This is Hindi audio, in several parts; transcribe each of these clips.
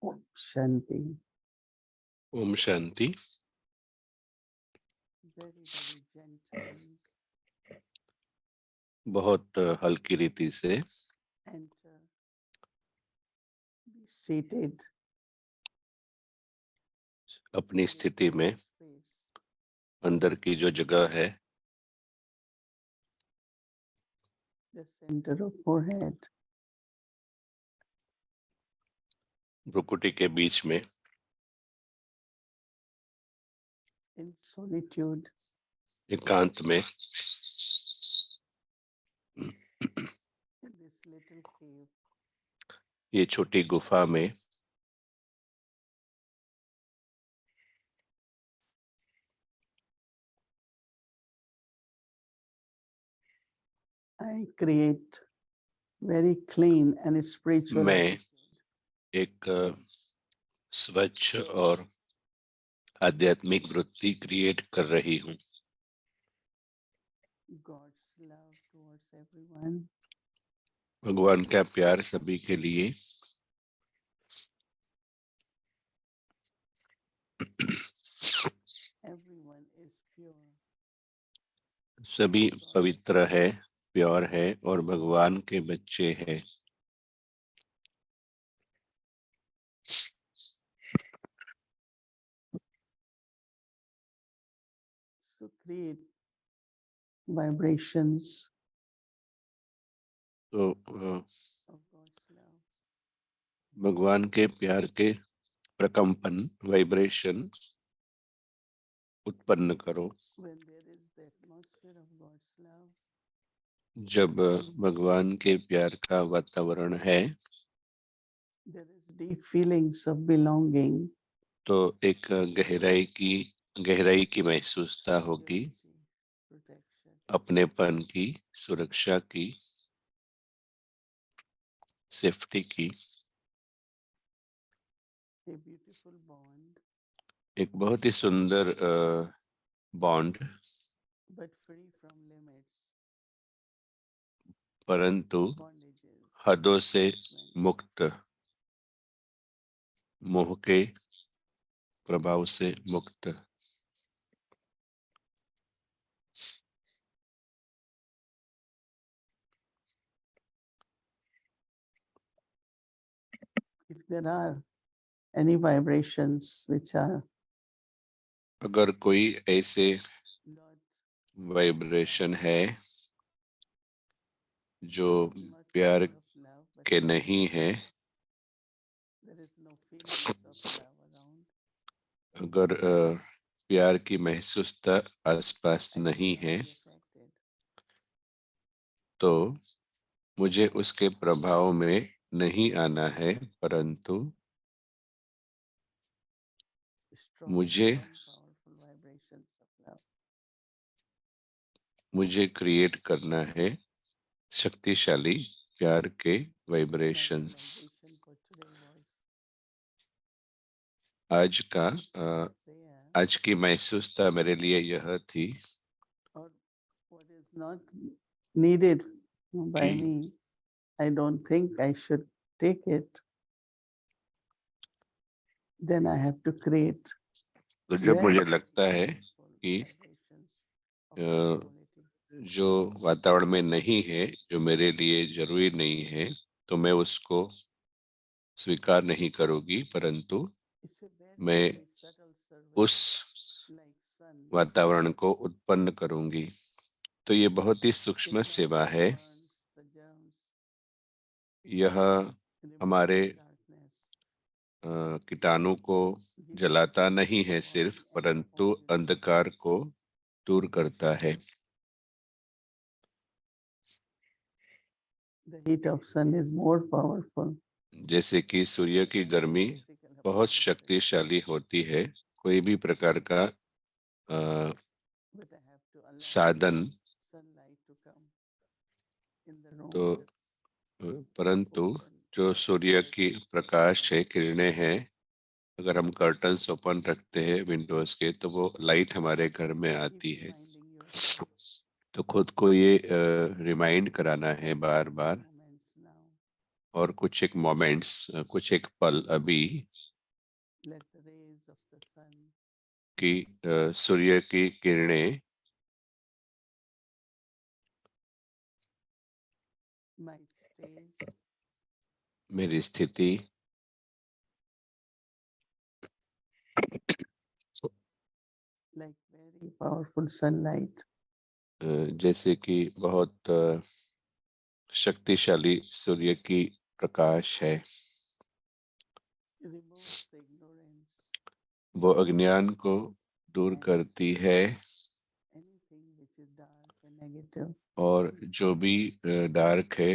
Om Shanti. Om Shanti. Very, very gently बहुत हल्की रीति से enter. Be seated. अपनी in the स्थिति में space. अंदर की जो जगह है, The center of forehead. भ्रुकुटी के बीच में In solitude. एकांत में In this little cave. ये छोटी गुफा में I create very clean and spiritual. मैं एक स्वच्छ और आध्यात्मिक वृत्ति क्रिएट कर रही हूँ। God's love towards everyone. भगवान का प्यार सभी के लिए। Everyone is pure. सभी पवित्र है, प्योर है और भगवान के बच्चे हैं। So create vibrations तो of God's love. भगवान के प्यार के प्रकंपन, वाइब्रेशन उत्पन्न करो। When there is the atmosphere of God's love, जब भगवान के प्यार का वातावरण है there is deep feelings of belonging. तो एक गहराई की महसूसता होगी, Security, protection. अपनेपन की, सुरक्षा की, सेफ्टी की। A beautiful bond, एक बहुत ही सुंदर bond, but free from limits, परंतु bondages, हदों से attachment. मुक्त, मोह के प्रभाव से मुक्त। If there are any vibrations which are अगर कोई ऐसे not, वाइब्रेशन है जो not प्यार full of love, but के नहीं है, there is no feelings of love around, अगर प्यार की महसूसता आसपास I नहीं cannot है, be affected. तो मुझे उसके प्रभाव में नहीं आना है, परंतु Strong मुझे and powerful vibrations of love. मुझे क्रिएट करना है शक्तिशाली प्यार के Tonight's vibrations. vibration for today was आज की महसूसता मेरे लिए यह थी or what is not needed by कि me, I don't think I should take it, then I have to create तो जब मुझे very लगता है powerful कि vibrations of अ, equality. जो वातावरण में नहीं है, जो मेरे लिए जरूरी नहीं है, तो मैं उसको स्वीकार नहीं करूंगी, परंतु It's a very, मैं very subtle उस service like sun. वातावरण को उत्पन्न करूंगी। तो ये बहुत ही सूक्ष्म It सेवा not है। burns the germs, यह removes हमारे the darkness, कीटाणु को gives जलाता peace नहीं to the है सिर्फ, body and the परंतु whole universe. अंधकार को दूर करता है। The heat of sun is more powerful. जैसे कि सूर्य की गर्मी बहुत शक्तिशाली होती है, कोई भी प्रकार का But I have to allow साधन, sunlight to come in the room. तो परंतु जो सूर्य की प्रकाश है, किरणें हैं, अगर हम कर्टन्स ओपन रखते हैं विंडोज के, तो वो लाइट हमारे घर में So keep आती है। reminding yourself तो खुद को ये रिमाइंड कराना है बार बार moments now. और कुछ एक मोमेंट्स, कुछ एक पल अभी let the rays of the sun कि सूर्य की किरणें my stage मेरी स्थिति like very powerful sunlight जैसे कि बहुत शक्तिशाली सूर्य की प्रकाश है, removes the ignorance, वो अज्ञान को दूर करती है anything which is dark and negative. और जो भी डार्क है,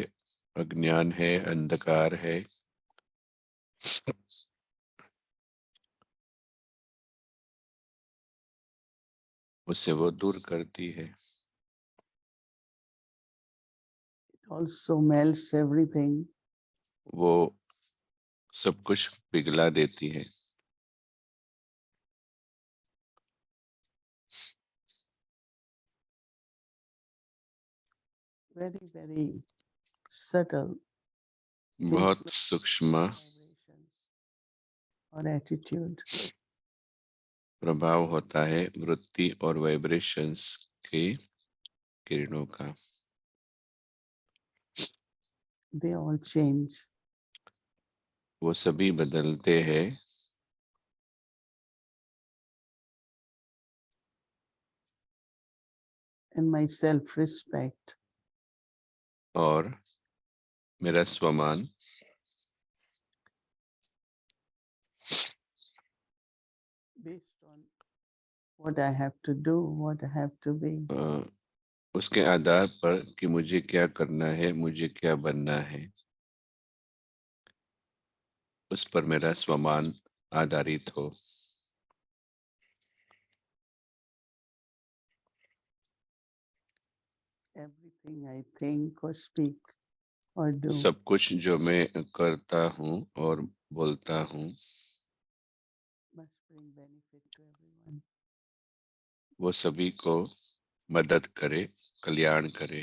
अज्ञान है, अंधकार है, उसे वो दूर करती है। It also melts everything वो सब कुछ पिघला देती है। very, very subtle बहुत influence सूक्ष्म vibrations or attitude. प्रभाव होता है वृत्ति और वाइब्रेशंस के किरणों का। They all change. वो सभी बदलते हैं And my self-respect और मेरा स्वमान based on what I have to do, what I have to be. उसके आधार पर कि मुझे क्या करना है, मुझे क्या बनना है, उस पर मेरा स्वमान आधारित हो। Everything I think or speak or do सब कुछ जो मैं करता हूँ और बोलता हूँ must bring benefit to everyone. वो सभी को मदद करे, कल्याण करे।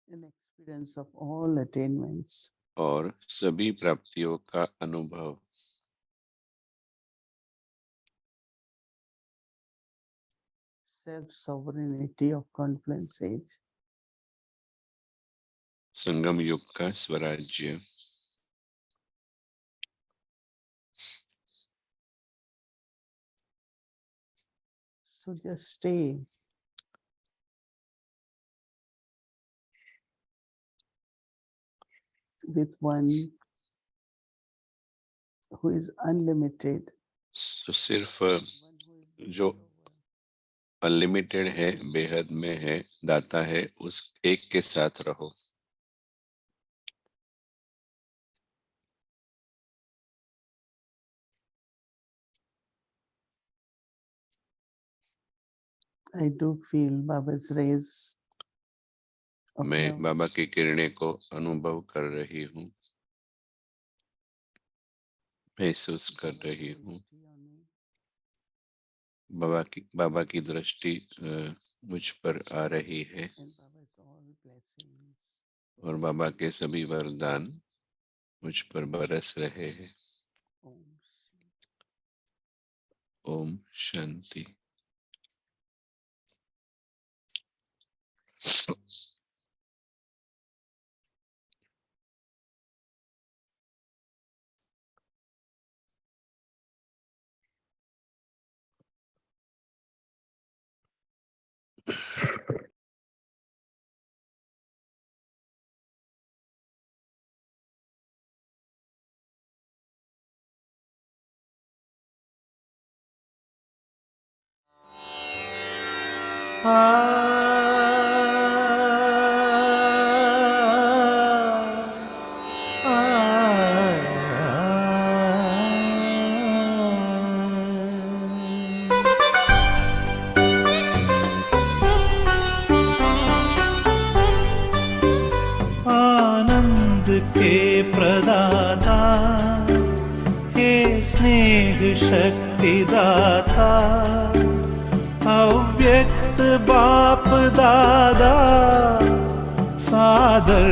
An experience of all attainments. और सभी प्राप्तियों का अनुभव। Self-sovereignty of confluence age. संगम युग का स्वराज्य। So just stay with one who is unlimited, तो सिर्फ one who is जो beyond over. अनलिमिटेड है, बेहद में है, दाता है, उस एक के साथ रहो। I do feel Baba's rays of मैं love. बाबा की किरणें को अनुभव कर रही हूँ, महसूस कर रही हूँ। बाबा की दृष्टि मुझ पर आ रही है And Baba's all blessings. और बाबा के सभी वरदान मुझ पर बरस रहे हैं। Om. ओम शांति। आनंद के प्रदाता हे स्नेह शक्ति दाता, अव्यक्त बाप दादा सादर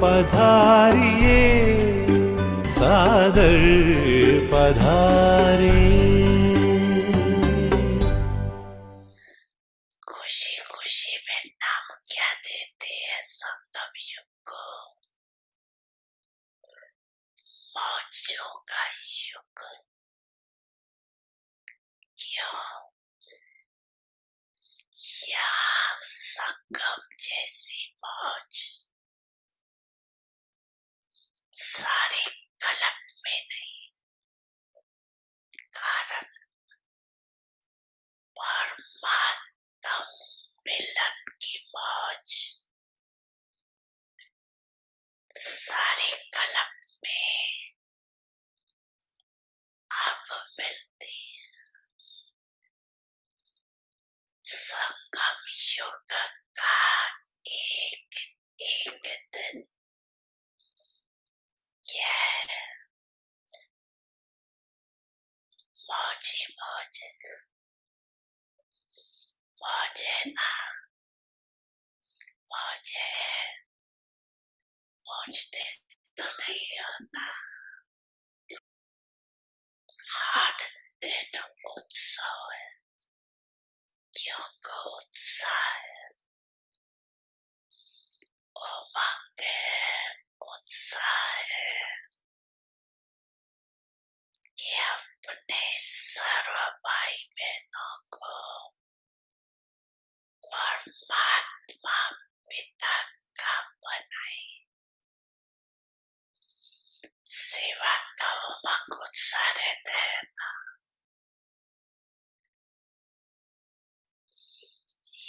पधारिए, सादर पधारिए। खुशी खुशी में नाम क्या देते हैं संगम युग को, मौजों का युग। क्यों? यहाँ संगम जैसी मौज सारे कलप में नहीं, कारण परमात्मा मिलन की मौज सारे कलप में अब मिलती है। संगम युग का एक एक दिन यह मौजी मौज मौज है ना, मौज है, मौजते तो नहीं हो ना। हर दिन उत्सव है, क्योंकि उत्साह है, उमंग है, उत्साह है कि अपने सर्व भाई बहनों को परमात्मा पिता का बनाए। सेवा का उमंग उत्साह रहता है ना।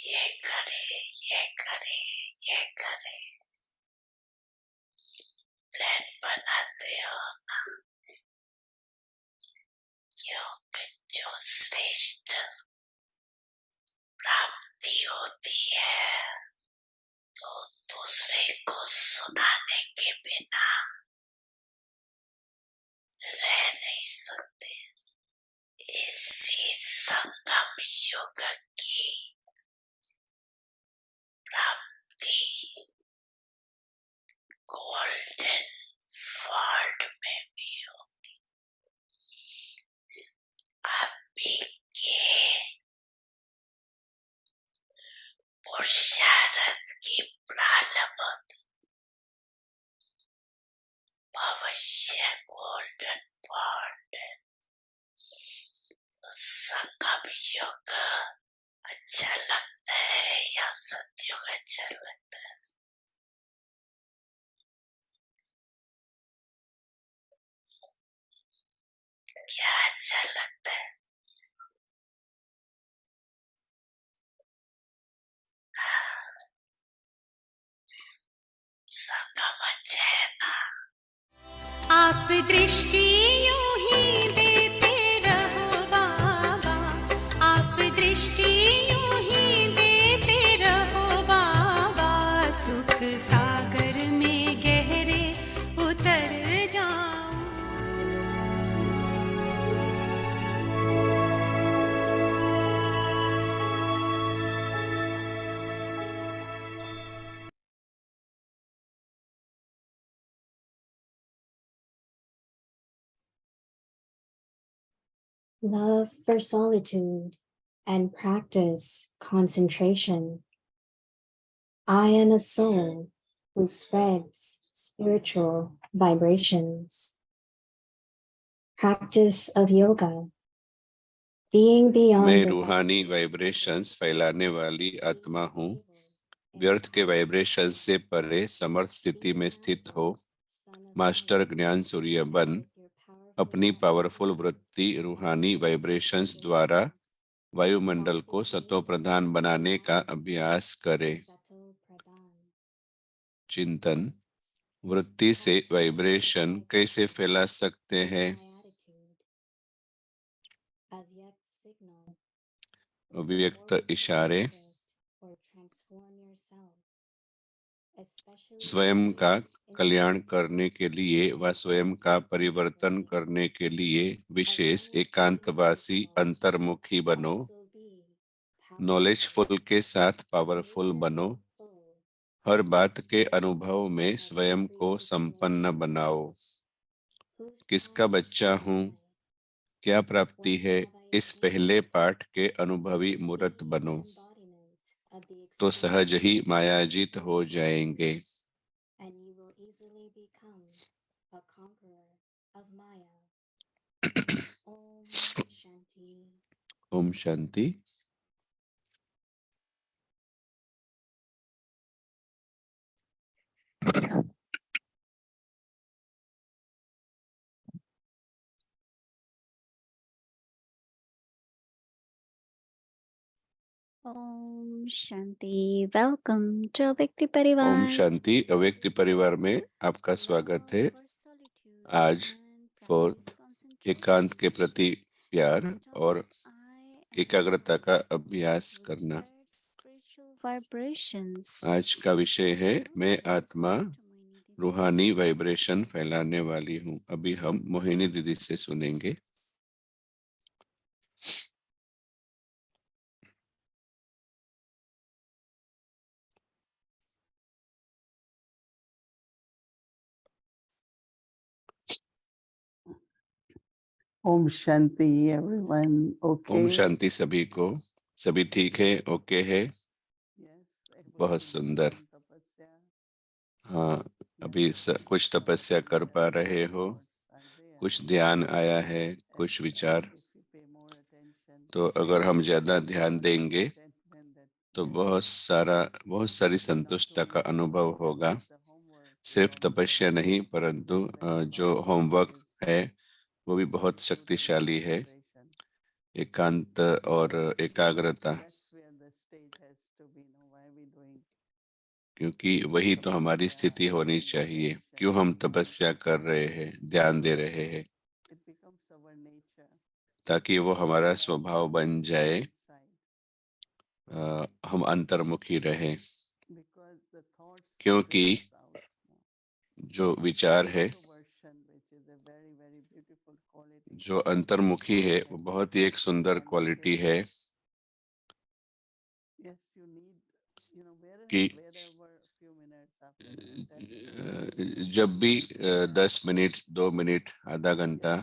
ये करे, ये करे, ये करे, प्लान बनाते हो ना। क्योंकि जो श्रेष्ठ प्राप्ति होती है तो दूसरे को सुनाने के बिना रह नहीं सकते। इसी संगम युग की प्राप्ति गोल्डन वर्ल्ड में भी होगी। अभी के पुरुषार्थ की प्रारब्ध भविष्य गोल्डन वर्ल्ड। तो संगम युग अच्छा लगता है या सतयुग अच्छा लगता है? क्या अच्छा लगता है? संगम अच्छा है ना। आप दृष्टि यूं ही देते रहो बाबा, आप दृष्टि यूं ही देते रहो बाबा, सुख सागर में गहरे उतर जाऊं। Love for solitude and practice concentration. I am a soul who spreads spiritual vibrations. Practice of yoga. Being beyond मैं the रूहानी वाइब्रेशंस फैलाने वाली आत्मा हूँ। व्यर्थ के वाइब्रेशन से परे समर्थ स्थिति में स्थित हो। मास्टर ज्ञान सूर्य बन अपनी पावरफुल वृत्ति रूहानी वाइब्रेशंस द्वारा वायुमंडल को सतो प्रधान बनाने का अभ्यास करें। चिंतन, वृत्ति से वाइब्रेशन कैसे फैला सकते हैं? अव्यक्त इशारे, स्वयं का कल्याण करने के लिए व स्वयं का परिवर्तन करने के लिए विशेष एकांतवासी अंतर्मुखी बनो। नॉलेजफुल के साथ पावरफुल बनो। हर बात के अनुभव में स्वयं को संपन्न बनाओ। किसका बच्चा हूँ, क्या प्राप्ति है, इस पहले पाठ के अनुभवी मूर्त बनो, तो सहज ही मायाजीत हो जाएंगे। ओम शांति। ओम शांति। वेलकम टू व्यक्ति ओम परिवार। शांति। अव्यक्ति परिवार में आपका स्वागत है। आज 4th एकांत के प्रति प्यार और एकाग्रता का अभ्यास करना। आज का विषय है मैं आत्मा रूहानी वाइब्रेशन फैलाने वाली हूँ। अभी हम मोहिनी दीदी से सुनेंगे। Om Shanti, everyone. Okay. Om Shanti सभी को। सभी ठीक है, ओके है। बहुत सुंदर। हाँ, अभी कुछ तपस्या कर पा रहे हो, कुछ ध्यान आया है, कुछ विचार। तो अगर हम ज्यादा ध्यान देंगे तो बहुत सारी संतुष्टता का अनुभव होगा। सिर्फ तपस्या नहीं, परंतु जो होमवर्क है वो भी बहुत शक्तिशाली है। एकांत और एकाग्रता, क्योंकि वही तो हमारी स्थिति होनी चाहिए। क्यों हम तपस्या कर रहे हैं, ध्यान दे रहे हैं? ताकि वो हमारा स्वभाव बन जाए, हम अंतर्मुखी रहें। क्योंकि जो विचार है, जो अंतर्मुखी है, वो बहुत ही एक सुंदर क्वालिटी है कि जब भी 10 मिनट, 2 मिनट, आधा घंटा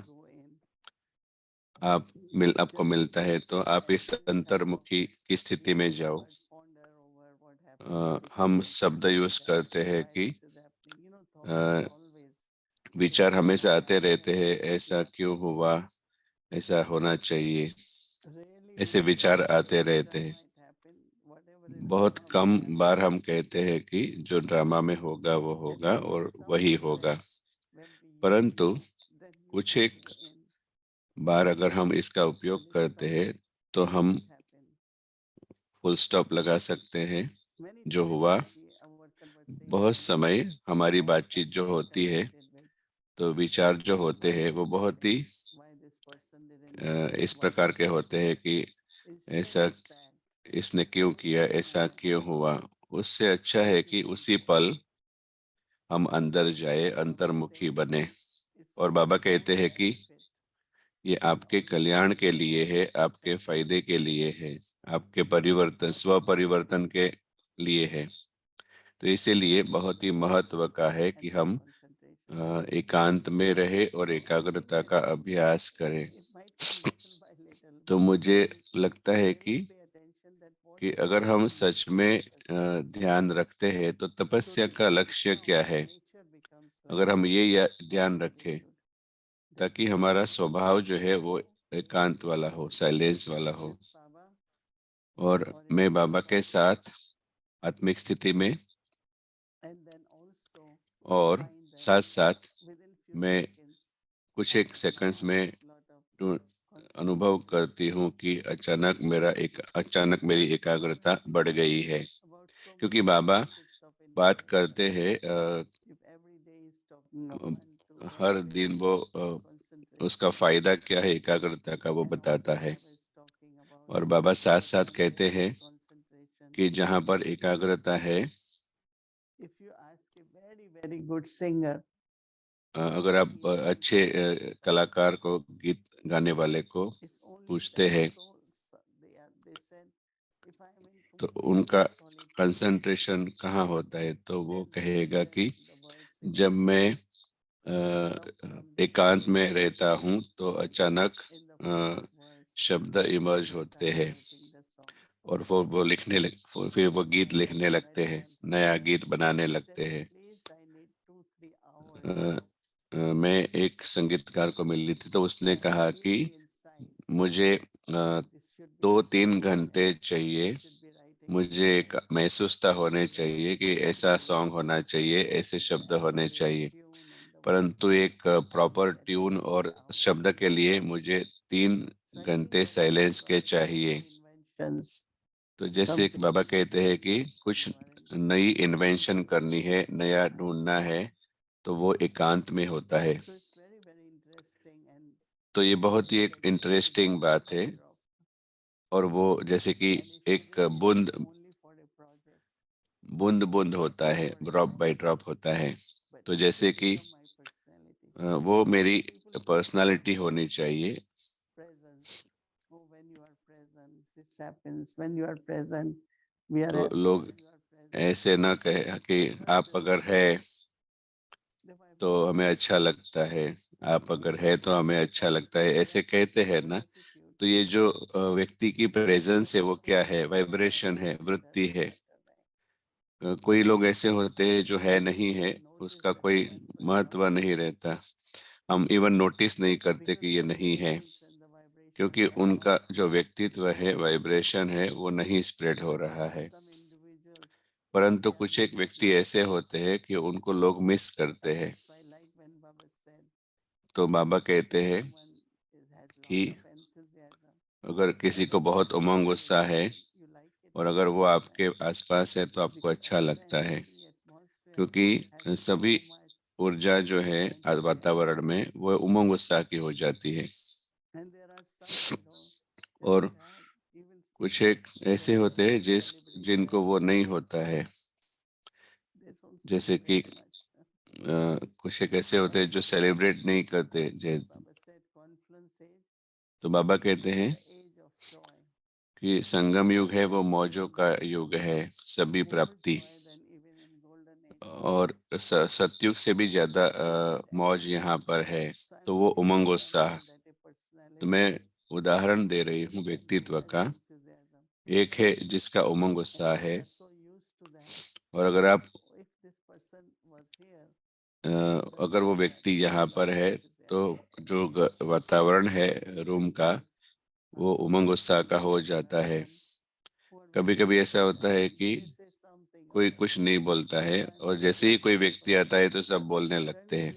आपको मिलता है तो आप इस अंतर्मुखी की स्थिति में जाओ। हम शब्द यूज करते हैं कि विचार हमेशा आते रहते हैं, ऐसा क्यों हुआ, ऐसा होना चाहिए, ऐसे विचार आते रहते हैं। बहुत कम बार हम कहते हैं कि जो ड्रामा में होगा वो होगा और वही होगा। परंतु कुछ एक बार अगर हम इसका उपयोग करते हैं तो हम फुल स्टॉप लगा सकते हैं। जो हुआ, बहुत समय हमारी बातचीत जो होती है तो विचार जो होते हैं वो बहुत ही इस प्रकार के होते हैं कि ऐसा इसने क्यों किया, ऐसा क्यों हुआ। उससे अच्छा है कि उसी पल हम अंदर जाए, अंतर्मुखी बने। और बाबा कहते हैं कि ये आपके कल्याण के लिए है, आपके फायदे के लिए है, आपके परिवर्तन, स्व परिवर्तन के लिए है। तो इसीलिए बहुत ही महत्व का है कि हम एकांत में रहे और एकाग्रता का अभ्यास करें। तो मुझे लगता है कि अगर हम सच में ध्यान रखते हैं तो तपस्या का लक्ष्य क्या है, अगर हम ये ध्यान रखें ताकि हमारा स्वभाव जो है वो एकांत वाला हो, साइलेंस वाला हो, और मैं बाबा के साथ आत्मिक स्थिति में और साथ साथ मैं कुछ एक सेकंड्स में अनुभव करती हूँ कि अचानक मेरी एकाग्रता बढ़ गई है। क्योंकि बाबा बात करते हैं, हर दिन वो उसका फायदा क्या है एकाग्रता का, वो बताता है। और बाबा साथ साथ कहते हैं कि जहाँ पर एकाग्रता है, अगर आप अच्छे कलाकार को, गीत गाने वाले को पूछते हैं तो उनका कंसंट्रेशन कहाँ होता है, तो वो कहेगा कि जब मैं एकांत में रहता हूँ तो अचानक शब्द इमर्ज होते हैं और वो फिर वो गीत लिखने लगते हैं, नया गीत बनाने लगते हैं। मैं एक संगीतकार को मिली थी तो उसने कहा कि मुझे 2-3 घंटे चाहिए, मुझे एक महसूसता होने चाहिए कि ऐसा सॉन्ग होना चाहिए, ऐसे शब्द होने चाहिए, परंतु एक प्रॉपर ट्यून और शब्द के लिए मुझे 3 घंटे साइलेंस के चाहिए। तो जैसे एक बाबा कहते हैं कि कुछ नई इन्वेंशन करनी है, नया ढूंढना है, तो वो एकांत में होता है। तो ये बहुत ही एक इंटरेस्टिंग बात है। और वो जैसे कि एक बूंद बूंद बूंद होता है, ड्रॉप बाय ड्रॉप होता है। तो जैसे कि वो मेरी पर्सनालिटी होनी चाहिए। तो लोग ऐसे ना कहे कि आप अगर है तो हमें अच्छा लगता है, आप अगर है तो हमें अच्छा लगता है, ऐसे कहते हैं ना। तो ये जो व्यक्ति की प्रेजेंस है वो क्या है, वाइब्रेशन है, वृत्ति है। कोई लोग ऐसे होते हैं जो है नहीं है, उसका कोई महत्व नहीं रहता, हम इवन नोटिस नहीं करते कि ये नहीं है, क्योंकि उनका जो व्यक्तित्व है, वाइब्रेशन है, वो नहीं स्प्रेड हो रहा है। परंतु कुछ एक व्यक्ति ऐसे होते हैं कि उनको लोग मिस करते हैं। तो बाबा कहते हैं कि अगर किसी को बहुत उमंग उत्साह है और अगर वो आपके आसपास है तो आपको अच्छा लगता है, क्योंकि सभी ऊर्जा जो है वातावरण में वो उमंग उत्साह की हो जाती है। और कुछ एक ऐसे होते हैं जिनको वो नहीं होता है, जैसे कि कुछ एक ऐसे होते हैं जो सेलिब्रेट नहीं करते। तो बाबा कहते हैं कि संगम युग है वो मौजों का युग है, सभी प्राप्ति, और सतयुग से भी ज्यादा मौज यहाँ पर है, तो वो उमंग उत्साह। तो मैं उदाहरण दे रही हूँ व्यक्तित्व का। एक है जिसका उमंग उत्साह है, और अगर आप अगर वो व्यक्ति यहाँ पर है तो जो वातावरण है रूम का वो उमंग उत्साह का हो जाता है। कभी कभी ऐसा होता है कि कोई कुछ नहीं बोलता है और जैसे ही कोई व्यक्ति आता है तो सब बोलने लगते हैं।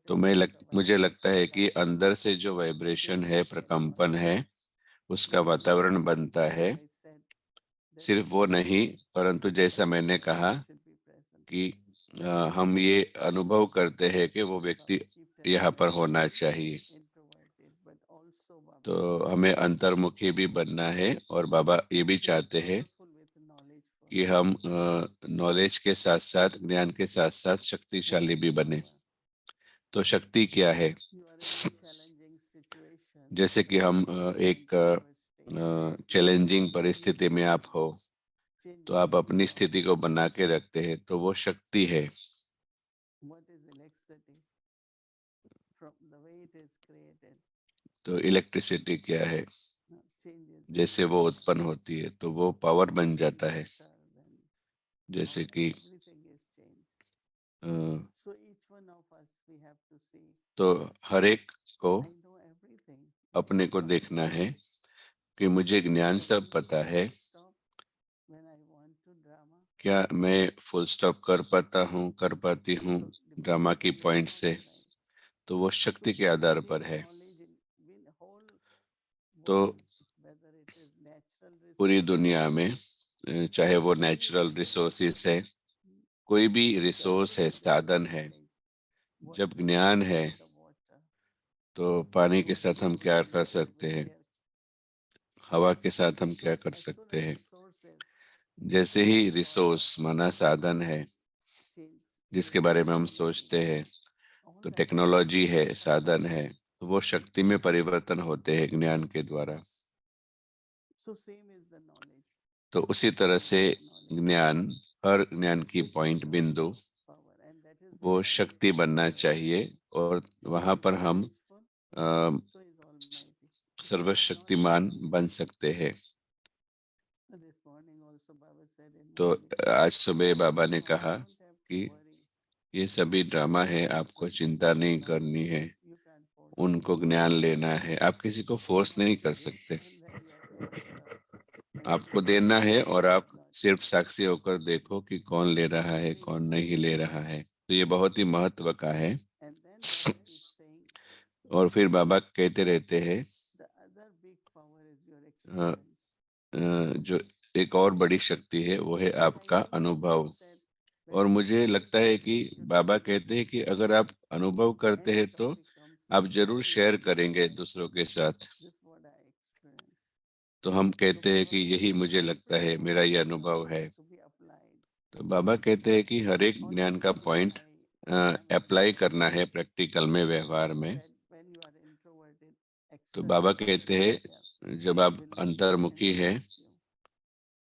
तो मुझे लगता है कि अंदर से जो वाइब्रेशन है, प्रकंपन है, उसका वातावरण बनता है। सिर्फ वो नहीं, परंतु जैसा मैंने कहा कि हम ये अनुभव करते हैं कि वो व्यक्ति यहाँ पर होना चाहिए। तो हमें अंतर्मुखी भी बनना है, और बाबा ये भी चाहते हैं कि हम नॉलेज के साथ साथ, ज्ञान के साथ साथ शक्तिशाली भी बने। तो शक्ति क्या है? जैसे कि हम एक चैलेंजिंग परिस्थिति में आप हो तो आप अपनी स्थिति को बना के रखते हैं, तो वो शक्ति है। तो इलेक्ट्रिसिटी क्या है? जैसे वो उत्पन्न होती है तो वो पावर बन जाता है। जैसे कि तो हर एक को अपने को देखना है कि मुझे ज्ञान सब पता है, क्या मैं फुल स्टॉप कर पाती हूँ ड्रामा की पॉइंट से? तो वो शक्ति के आधार पर है। तो पूरी दुनिया में चाहे वो नेचुरल रिसोर्सेस है, कोई भी रिसोर्स है, साधन है, जब ज्ञान है तो पानी के साथ हम क्या कर सकते हैं, हवा के साथ हम क्या कर सकते हैं। जैसे ही रिसोर्स माना साधन है जिसके बारे में हम सोचते हैं, तो टेक्नोलॉजी है, साधन है, तो वो शक्ति में परिवर्तन होते हैं ज्ञान के द्वारा। तो उसी तरह से ज्ञान, हर ज्ञान की पॉइंट बिंदु वो शक्ति बनना चाहिए, और वहां पर हम सर्वशक्तिमान बन सकते हैं। तो आज सुबह बाबा ने कहा कि ये सभी ड्रामा है, आपको चिंता नहीं करनी है, उनको ज्ञान लेना है। आप किसी को फोर्स नहीं कर सकते, आपको देना है, और आप सिर्फ साक्षी होकर देखो कि कौन ले रहा है, कौन नहीं ले रहा है। तो ये बहुत ही महत्व का है। और फिर बाबा कहते रहते हैं जो एक और बड़ी शक्ति है वो है आपका अनुभव। और मुझे लगता है कि बाबा कहते हैं कि अगर आप अनुभव करते हैं तो आप जरूर शेयर करेंगे दूसरों के साथ। तो हम कहते हैं कि यही मुझे लगता है, मेरा ये अनुभव है। तो बाबा कहते हैं कि हर एक ज्ञान का पॉइंट अप्लाई करना है प्रैक्टिकल में, व्यवहार में। तो बाबा कहते हैं जब आप अंतर्मुखी हैं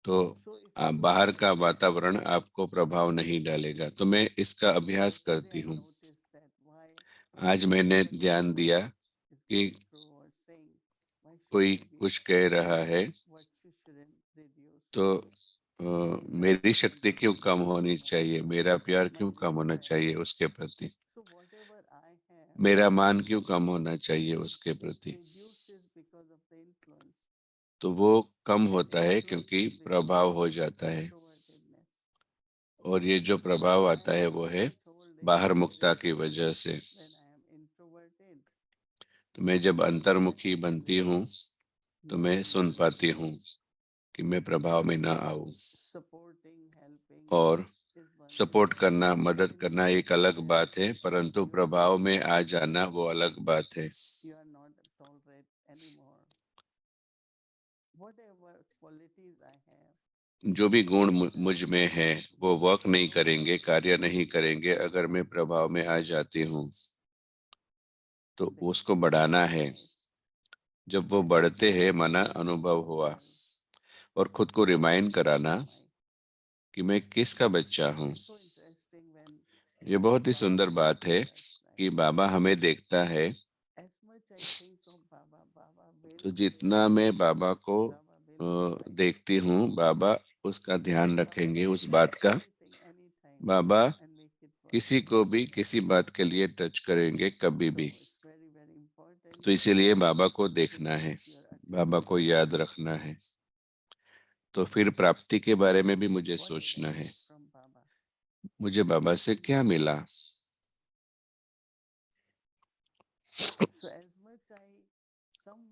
तो बाहर का वातावरण आपको प्रभाव नहीं डालेगा। तो मैं इसका अभ्यास करती हूँ। आज मैंने ध्यान दिया कि कोई कुछ कह रहा है तो मेरी शक्ति क्यों कम होनी चाहिए, मेरा प्यार क्यों कम होना चाहिए उसके प्रति, मेरा मान क्यों कम होना चाहिए उसके प्रति। तो वो कम होता है क्योंकि प्रभाव हो जाता है, और ये जो प्रभाव आता है वो है बाहर मुक्ता की वजह से। तो मैं जब अंतर्मुखी बनती हूँ तो मैं सुन पाती हूँ कि मैं प्रभाव में ना आऊं। और सपोर्ट करना, मदद करना एक अलग बात है, परंतु प्रभाव में आ जाना वो अलग बात है। जो भी गुण मुझ में है वो वर्क नहीं करेंगे, कार्य नहीं करेंगे अगर मैं प्रभाव में आ जाती हूँ। तो उसको बढ़ाना है। जब वो बढ़ते हैं माना अनुभव हुआ, और खुद को रिमाइंड कराना कि मैं किसका बच्चा हूँ। ये बहुत ही सुंदर बात है कि बाबा हमें देखता है। तो जितना मैं बाबा को देखती हूँ, बाबा उसका ध्यान रखेंगे उस बात का। बाबा किसी को भी किसी बात के लिए टच करेंगे कभी भी। तो इसीलिए बाबा को देखना है, बाबा को याद रखना है। तो फिर प्राप्ति के बारे में भी मुझे सोचना है, मुझे बाबा से क्या मिला।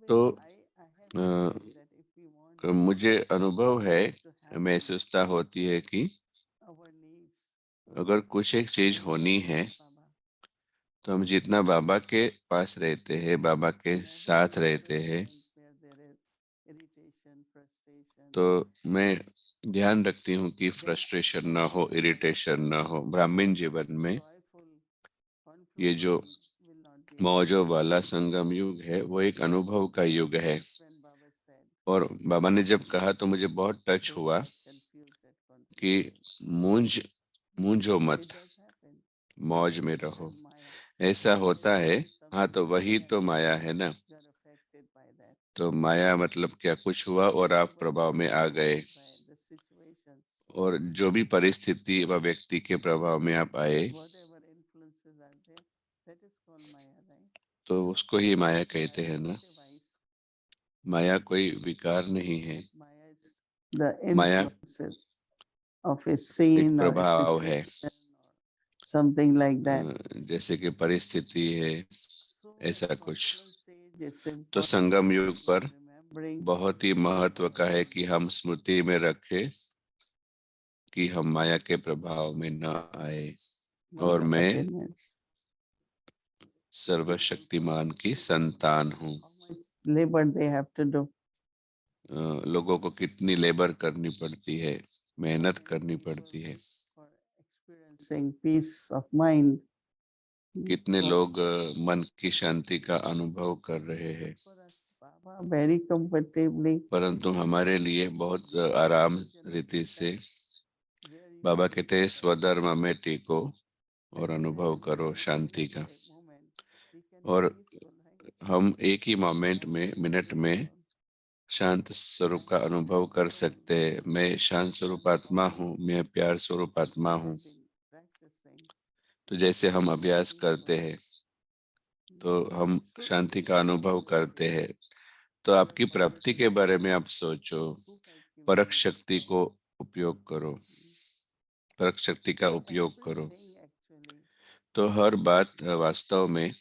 तो मुझे अनुभव है, महसूसता होती है कि अगर कुछ एक चीज होनी है तो हम जितना बाबा के पास रहते हैं, बाबा के साथ रहते हैं, तो मैं ध्यान रखती हूँ कि फ्रस्ट्रेशन ना हो, इरिटेशन ना हो। ब्राह्मण जीवन में ये जो मौजों वाला संगम युग है वो एक अनुभव का युग है। और बाबा ने जब कहा तो मुझे बहुत टच हुआ कि मूंझो मत, मौज में रहो। ऐसा होता है, हाँ, तो वही तो माया है ना। तो माया मतलब क्या, कुछ हुआ और आप प्रभाव में आ गए, और जो भी परिस्थिति व व्यक्ति के प्रभाव में आप आए तो उसको ही माया कहते हैं ना। माया कोई विकार नहीं है, माया एक प्रभाव है, something like that. जैसे कि परिस्थिति है, ऐसा कुछ। तो संगम युग पर बहुत ही महत्व का है कि हम स्मृति में रखें कि हम माया के प्रभाव में न आए, और मैं सर्वशक्तिमान की संतान हूँ। Labor they have to do. लोगों को कितनी लेबर करनी पड़ती है, मेहनत करनी पड़ती है। Peace of mind. कितने लोग मन की शांति का अनुभव कर रहे हैं। Baba very comfortably. परंतु हमारे लिए बहुत आराम रीति से बाबा कहते हैं स्वधर्म में टिको और अनुभव करो शांति का। और हम एक ही मोमेंट में, मिनट में शांत स्वरूप का अनुभव कर सकते हैं। मैं शांत स्वरूप आत्मा हूँ, मैं प्यार स्वरूप आत्मा हूँ। तो जैसे हम अभ्यास करते हैं तो हम शांति का अनुभव करते हैं। तो आपकी प्राप्ति के बारे में आप सोचो, परख शक्ति को उपयोग करो, परख शक्ति का उपयोग करो। तो हर बात वास्तव में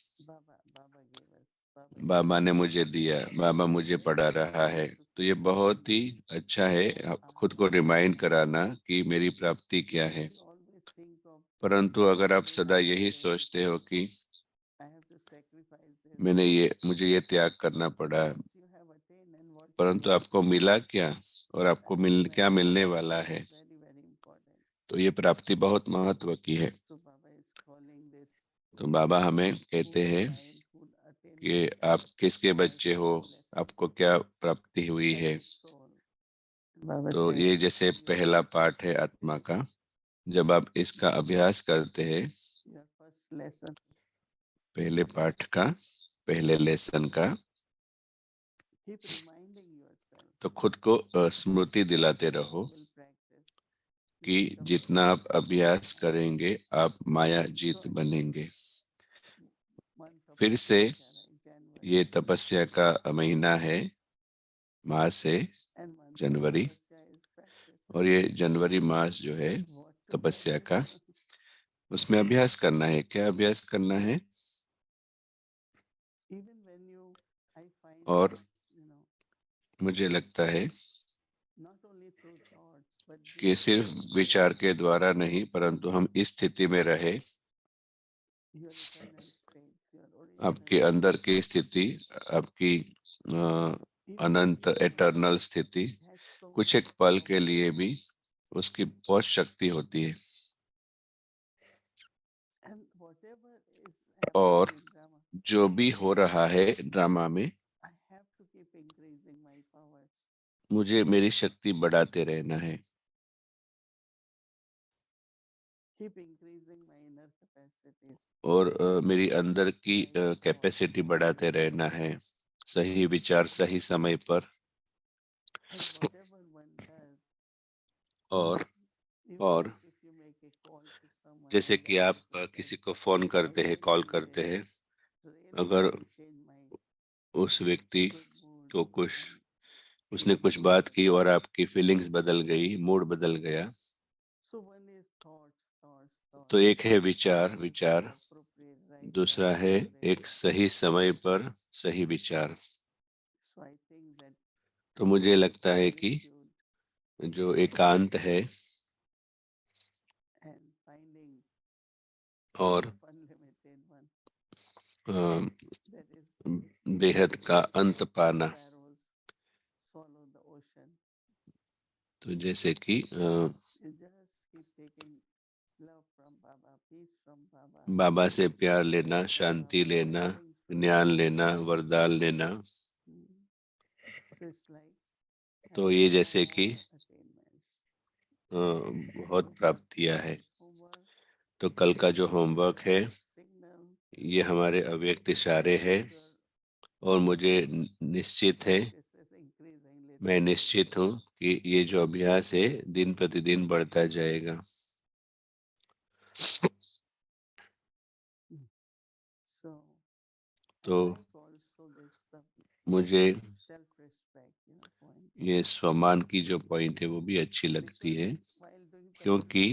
बाबा ने मुझे दिया, बाबा मुझे पढ़ा रहा है। तो ये बहुत ही अच्छा है खुद को रिमाइंड कराना कि मेरी प्राप्ति क्या है। परंतु अगर आप सदा यही सोचते हो कि मुझे ये त्याग करना पड़ा, परंतु आपको मिला क्या और आपको क्या मिलने वाला है, तो ये प्राप्ति बहुत महत्व की है। तो बाबा हमें कहते हैं कि आप किसके बच्चे हो, आपको क्या प्राप्ति हुई है। तो ये जैसे पहला पाठ है आत्मा का, जब आप इसका अभ्यास करते हैं, पहले पाठ का, पहले लेसन का, तो खुद को स्मृति दिलाते रहो कि जितना आप अभ्यास करेंगे आप माया जीत बनेंगे। फिर से ये तपस्या का महीना है, मास है जनवरी, और ये जनवरी मास जो है तपस्या का, उसमें अभ्यास करना है। क्या अभ्यास करना है? और मुझे लगता है कि सिर्फ विचार के द्वारा नहीं, परंतु हम इस स्थिति में रहे, आपके अंदर की स्थिति, आपकी अनंत एटर्नल स्थिति, कुछ एक पल के लिए भी उसकी बहुत शक्ति होती है। और जो भी हो रहा है ड्रामा में, मुझे मेरी शक्ति बढ़ाते रहना है। और मेरी अंदर की कैपेसिटी बढ़ाते रहना है, सही विचार सही समय पर। और जैसे कि आप किसी को फोन करते हैं, कॉल करते हैं, अगर उस व्यक्ति को उसने कुछ बात की और आपकी फीलिंग्स बदल गई, मूड बदल गया, तो एक है विचार, दूसरा है एक सही समय पर सही विचार। तो मुझे लगता है कि जो एकांत है और बेहद का अंत पाना, तो जैसे कि बाबा से प्यार लेना, शांति लेना, ज्ञान लेना, वरदान लेना, तो ये जैसे कि बहुत प्राप्तियां है। तो कल का जो होमवर्क है ये हमारे अव्यक्त इशारे है, और मुझे निश्चित है, मैं निश्चित हूँ कि ये जो अभ्यास है दिन प्रतिदिन बढ़ता जाएगा। तो मुझे ये स्वमान की जो पॉइंट है वो भी अच्छी लगती है, क्योंकि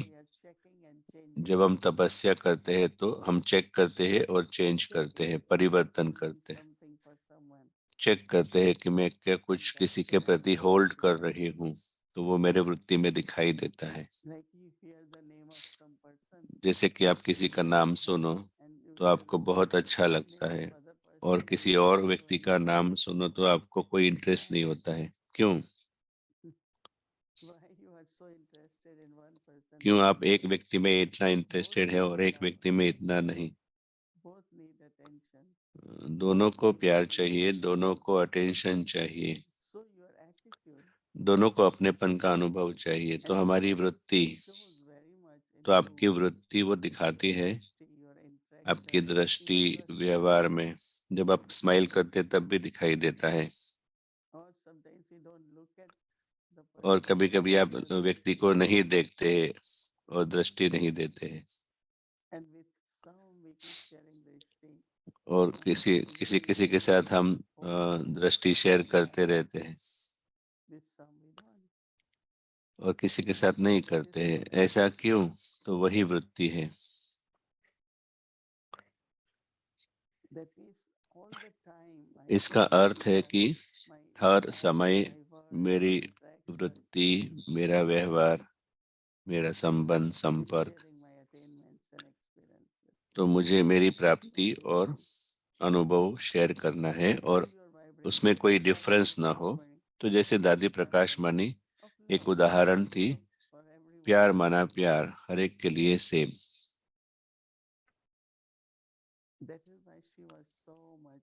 जब हम तपस्या करते हैं तो हम चेक करते हैं और चेंज करते हैं, परिवर्तन करते हैं। चेक करते हैं कि मैं क्या कुछ किसी के प्रति होल्ड कर रही हूँ, तो वो मेरे वृत्ति में दिखाई देता है। जैसे कि आप किसी का नाम सुनो तो आपको बहुत अच्छा लगता है, और किसी और व्यक्ति का नाम सुनो तो आपको कोई इंटरेस्ट नहीं होता है। क्यों? क्यों आप एक व्यक्ति में इतना इंटरेस्टेड है और एक व्यक्ति में इतना नहीं? दोनों को प्यार चाहिए, दोनों को अटेंशन चाहिए, So your attitude दोनों को अपनेपन का अनुभव चाहिए। तो हमारी वृत्ति, shows very much तो आपकी into वृत्ति वो दिखाती है your आपकी interaction, दृष्टि your व्यवहार में। जब आप स्माइल करते तब भी दिखाई देता है, or sometimes you don't look at the और person कभी कभी आप because व्यक्ति को नहीं देखते और दृष्टि नहीं देते हैं, and with some we keep sharing the thing. और किसी किसी किसी के साथ हम दृष्टि शेयर करते रहते हैं With some we don't. और किसी के साथ नहीं करते हैं। ऐसा क्यों? तो वही वृत्ति है। That means all the time my इसका अर्थ है कि my हर thoughts, समय my words, मेरी my interaction वृत्ति, मेरा व्यवहार, मेरा संबंध, is संपर्क, sharing my attainments and experiences. तो मुझे मेरी प्राप्ति और अनुभव शेयर करना है और So your vibration उसमें कोई is डिफरेंस ना हो। तो जैसे दादी प्रकाश मानी of एक love, उदाहरण थी, for everyone. प्यार माना प्यार, हर एक के लिए same. That is why she was so much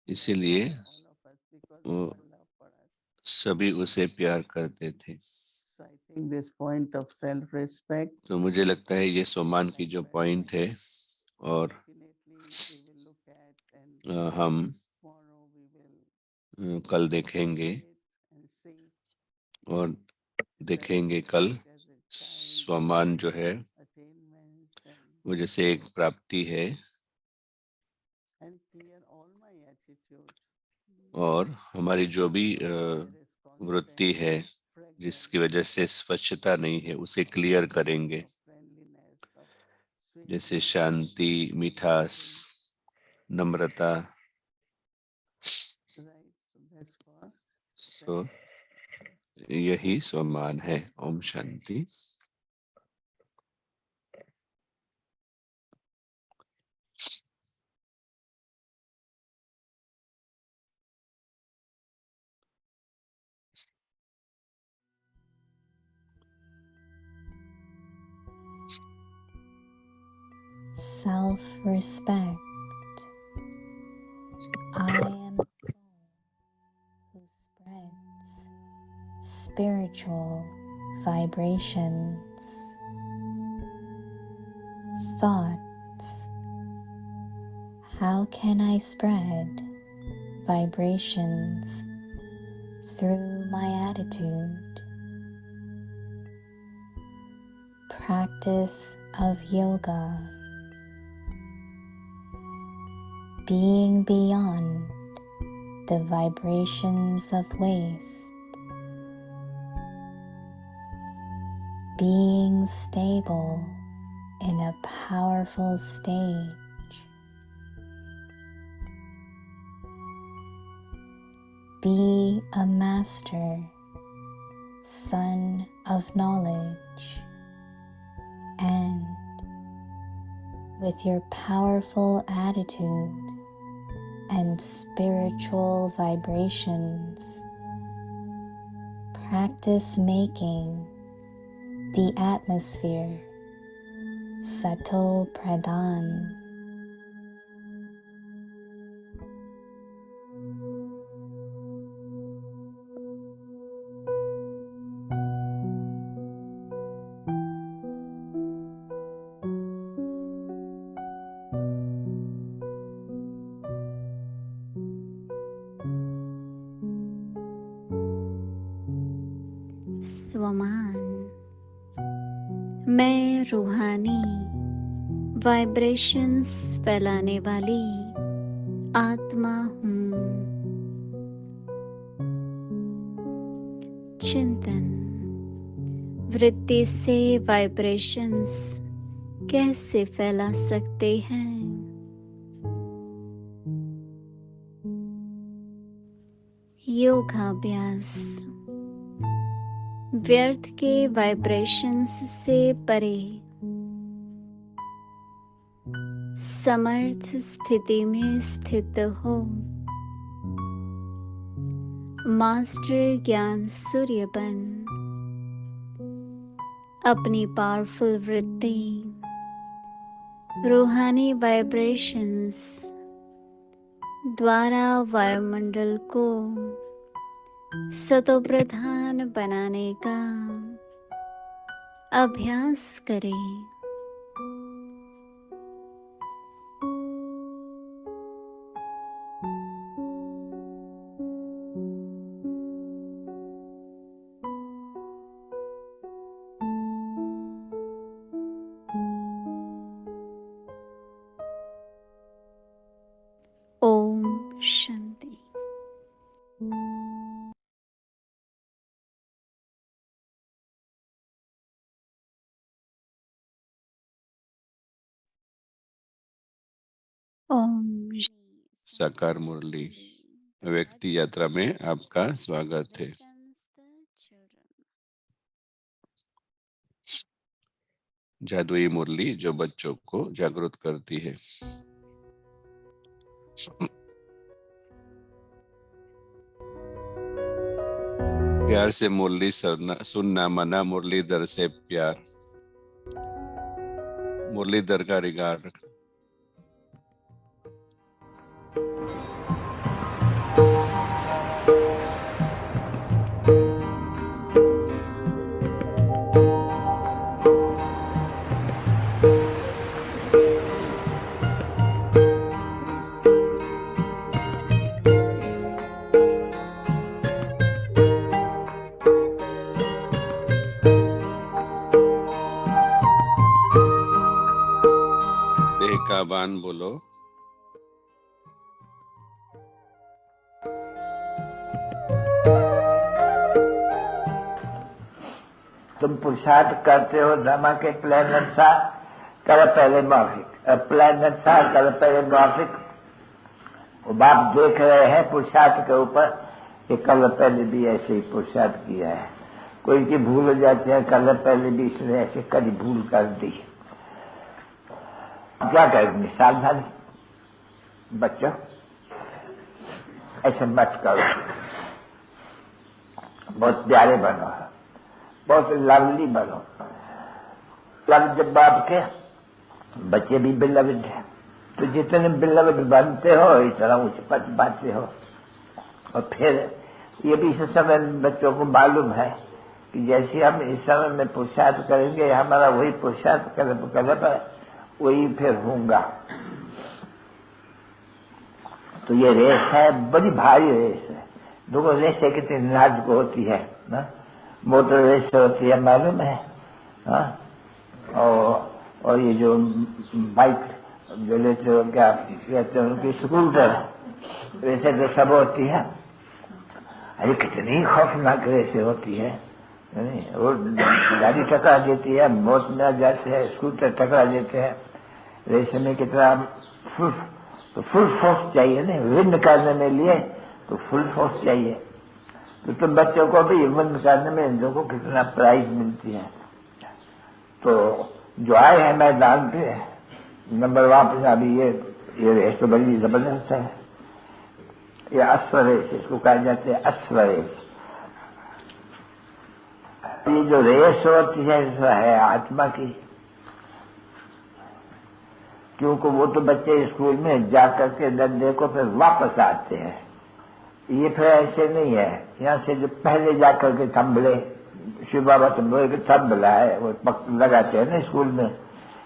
इसीलिए loved by all of us because वो of her love for us. सभी उसे प्यार करते थे। So I think this point of self-respect, तो मुझे लगता है ये सम्मान की जो पॉइंट है, और definitely we will look at and हम tomorrow we will कल देखेंगे it and see और देखेंगे कल self-respect as a child, सम्मान जो है attainments वो जैसे एक प्राप्ति है, and clear all my attitude. और हमारी जो भी There is वृत्ति constant है fragrance जिसकी वजह से स्वच्छता नहीं है उसे क्लियर करेंगे, of friendliness, of जैसे sweetness, शांति, मिठास, नम्रता। right? So that's for तो यही सम्मान है। Om Shanti. Self-respect. I am a soul who spreads spiritual vibrations. Thoughts. How can I spread vibrations through my attitude? Practice of yoga. Being beyond the vibrations of waste. Being stable in a powerful stage. Be a master, son of knowledge, and with your powerful attitude and spiritual vibrations, practice making the atmosphere Sato Pradhan. स्वमान। मैं रूहानी वाइब्रेशंस फैलाने वाली आत्मा हूँ। चिंतन। वृत्ति से वाइब्रेशंस कैसे फैला सकते हैं? योगाभ्यास। व्यर्थ के वाइब्रेशंस से परे समर्थ स्थिति में स्थित हो। मास्टर ज्ञान सूर्य बन अपनी पावरफुल वृत्ति रूहानी वाइब्रेशंस द्वारा वायुमंडल को सतोप्रधान बनाने का अभ्यास करें। ओम शांति। ओम साकार मुरली व्यक्ति यात्रा में आपका स्वागत है। जादुई मुरली जो बच्चों को जागरूक करती है। प्यार से मुरली सुनना मना, मुरलीधर से प्यार, मुरलीधर का रिगार्ड रखना। देह का बान बोलो। तुम पुरुषार्थ करते हो ड्रामा के प्लान अनुसार, कल पहले मौखिक, प्लान अनुसार कल पहले मौखिक। वो बाप देख रहे हैं पुरुषार्थ के ऊपर कि कल पहले भी ऐसे ही पुरुषार्थ किया है। कोई की भूल हो जाती है, कल पहले भी इसने ऐसे कभी भूल कर दी। क्या करेंगे? सावधानी बच्चों, ऐसे मत करो, बहुत प्यारे बनो, बहुत लवली बनो। लव जब बाप के बच्चे भी बिलवड है, तो जितने बिलवड बनते हो इतना ऊंचे पद पाते हो। और फिर ये भी इस समय बच्चों को मालूम है कि जैसे हम इस समय में पुरुषार्थ करेंगे, हमारा वही पुरुषार्थ करने पर वही फिर होगा। तो ये रेस है, बड़ी भारी रेस है। देखो रेस है कितनी नाजुक होती है ना, मोटर रेस होती है मालूम है। और ये जो बाइक जो लेते हो, क्या कहते हैं उनकी, स्कूटर, वैसे तो सब होती है। अरे कितनी खौफनाक रेस होती है। वो गाड़ी टकरा देती है, मौत में आ जाते हैं, स्कूटर टकरा देते हैं। रेस में कितना फुल फोर्स चाहिए ना, विन करने में लिए तो फुल फोर्स चाहिए। तो तुम बच्चों को भी विन करने में इन लोगों को कितना प्राइज मिलती है। तो जो आए हैं मैदान पे नंबर वापस, अभी ये रेस तो बड़ी जबरदस्त है। ये अश्व रेस इसको कहा जाते हैं, अश्व रेस। ये जो रेस होती है है आत्मा की, क्योंकि वो तो बच्चे स्कूल में जाकर के डंडे को फिर वापस आते हैं। ये फिर ऐसे नहीं है, यहाँ से जो पहले जाकर के थंबले, शिव बाबा थंबले के थंबला है वो लगाते हैं ना स्कूल में,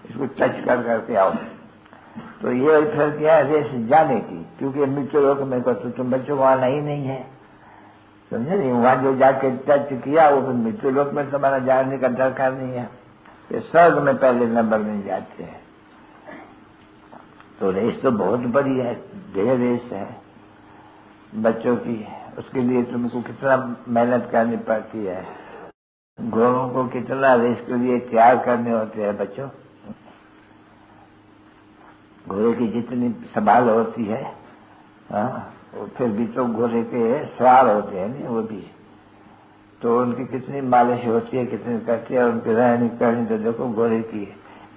इसको टच कर करके आओ। तो ये फिर क्या है, रेस जाने की, क्योंकि मृत्यु लोक में को तो तुम बच्चों को आना ही नहीं है, समझे नहीं। वहां जो जाके टच किया वो फिर मृत्यु लोक में तुम्हारा जाने का दरकार नहीं है। ये स्वर्ग में पहले नंबर में जाते हैं। तो रेस तो बहुत बड़ी है, ढेर रेस है बच्चों की। उसके लिए तुमको कितना मेहनत करनी पड़ती है, घोड़ों को कितना रेस के लिए तैयार करने होते हैं बच्चों। घोड़े की जितनी संभाल होती है, वो फिर भी तो घोड़े के सवार होते हैं नहीं वो भी, तो उनकी कितनी मालिश होती है, कितनी करती है, उनकी रहनी करनी तो देखो घोड़े की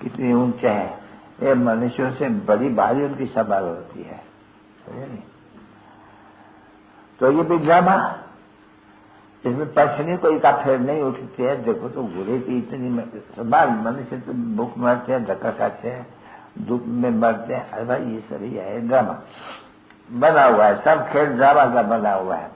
कितनी ऊंचा है। ये मनुष्यों से बड़ी भारी उनकी संभाल होती है, समझे नहीं। तो ये भी ड्रामा, इसमें पक्षी कोई का फेर नहीं उठती है। देखो तो घोड़े की इतनी संभाल, मनुष्य तो भूख मरते हैं, धक्का खाते हैं, धूप में मरते हैं। अरे भाई ये सभी है ड्रामा। बना हुआ है, सब खेल ड्रामा का बना हुआ है।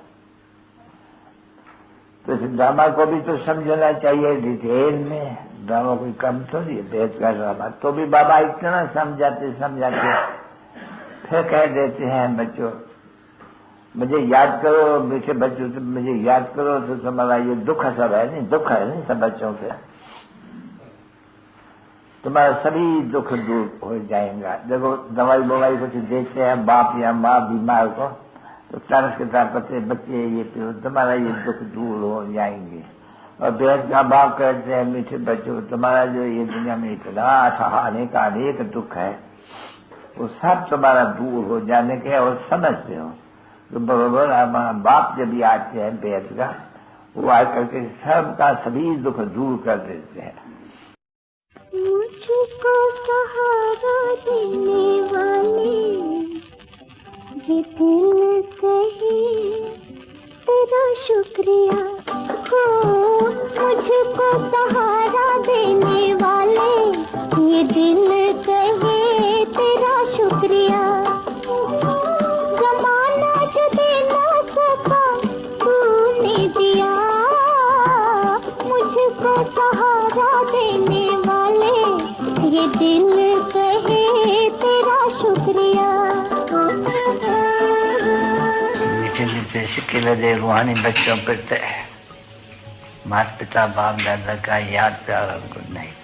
तो इस ड्रामा को भी तो समझना चाहिए डिटेल में। ड्रामा कोई कम तो नहीं, वेद का ड्रामा। तो भी बाबा इतना समझाते फिर कह देते हैं, बच्चों मुझे याद करो, मीठे बच्चों तो मुझे याद करो तो तुम्हारा ये दुख सब है नहीं, दुख है नहीं सब बच्चों के, तुम्हारा सभी दुख दूर हो जाएगा। देखो दवाई बवाई कुछ देते हैं बाप या माँ बीमार को, तो तरस के तरह पते बच्चे ये पियो, तुम्हारा ये दुख दूर हो जाएंगे। और बेहद का बाप कहते हैं, मीठे बच्चों तुम्हारा जो ये दुनिया में इतना ठहाने का अनेक दुख है, वो सब तुम्हारा दूर हो जाने के, और समझते हो तो बराबर हमारा बाप जब भी आते हैं बेहद का, वो आ करके सबका सभी दुख दूर कर देते हैं। मुझको सहारा देने वाले ये दिल कहे तेरा शुक्रिया हो, मुझको सहारा देने वाले ये दिल कहे तेरा शुक्रिया। जमाना जो दे ना सका तूने दिया, मुझको सहारा देने वाले ये दिल कहे तेरा शुक्रिया। मीठे मीठे सिक्के लदे रूहानी बच्चों पर माता पिता बाप दादा का याद प्यार और good night.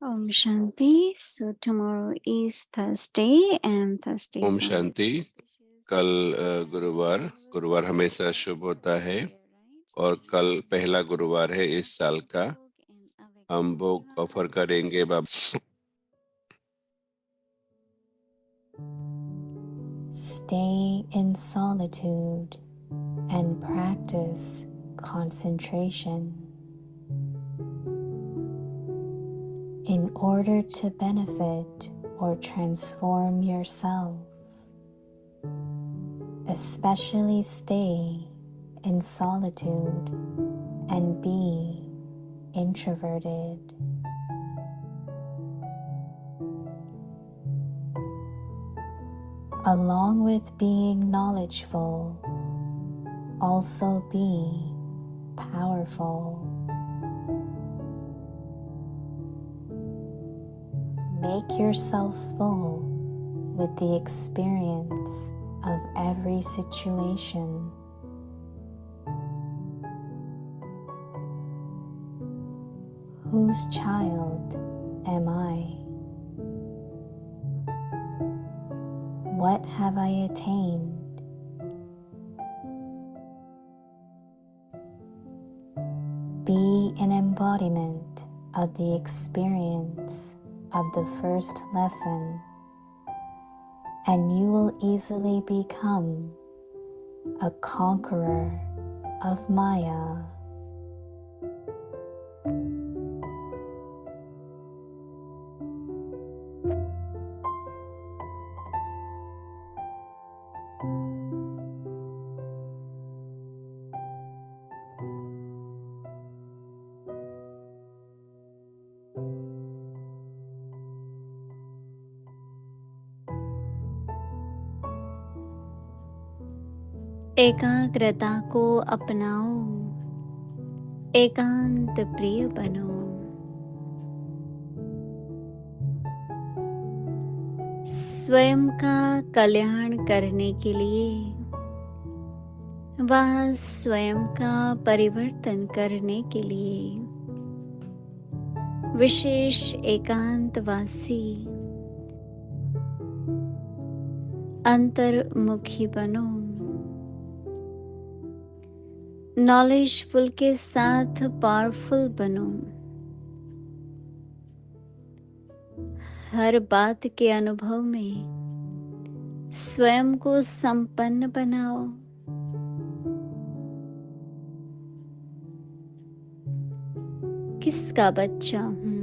Om Shanti. So tomorrow is Thursday and Thursday Om is one of Shanti. कल गुरुवार हमेशा शुभ होता है और कल पहला गुरुवार है इस साल का। हम भोग ऑफर करेंगे बाबा। Stay in solitude and practice concentration. In order to benefit or transform yourself, especially stay in solitude and be introverted. Along with being knowledgeful, also be powerful. Make yourself full with the experience of every situation. Whose child am I? What have I attained? Be an embodiment of the experience of the first lesson, and you will easily become a conqueror of Maya. एकाग्रता को अपनाओ, एकांत प्रिय बनो। स्वयं का कल्याण करने के लिए व स्वयं का परिवर्तन करने के लिए विशेष एकांतवासी अंतर्मुखी बनो। नॉलेजफुल के साथ पावरफुल बनो। हर बात के अनुभव में स्वयं को संपन्न बनाओ। किसका बच्चा हूँ,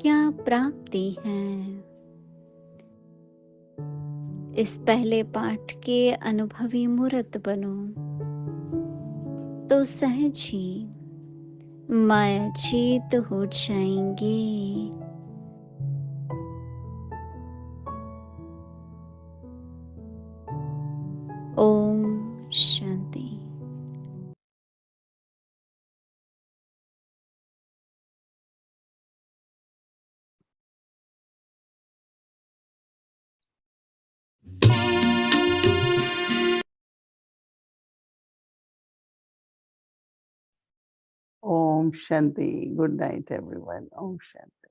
क्या प्राप्ति है। इस पहले पाठ के अनुभवी मूर्त बनो तो सहज ही माया जीत हो जाएंगे। Om Shanti. Om Shanti. Good night, everyone. Om Shanti.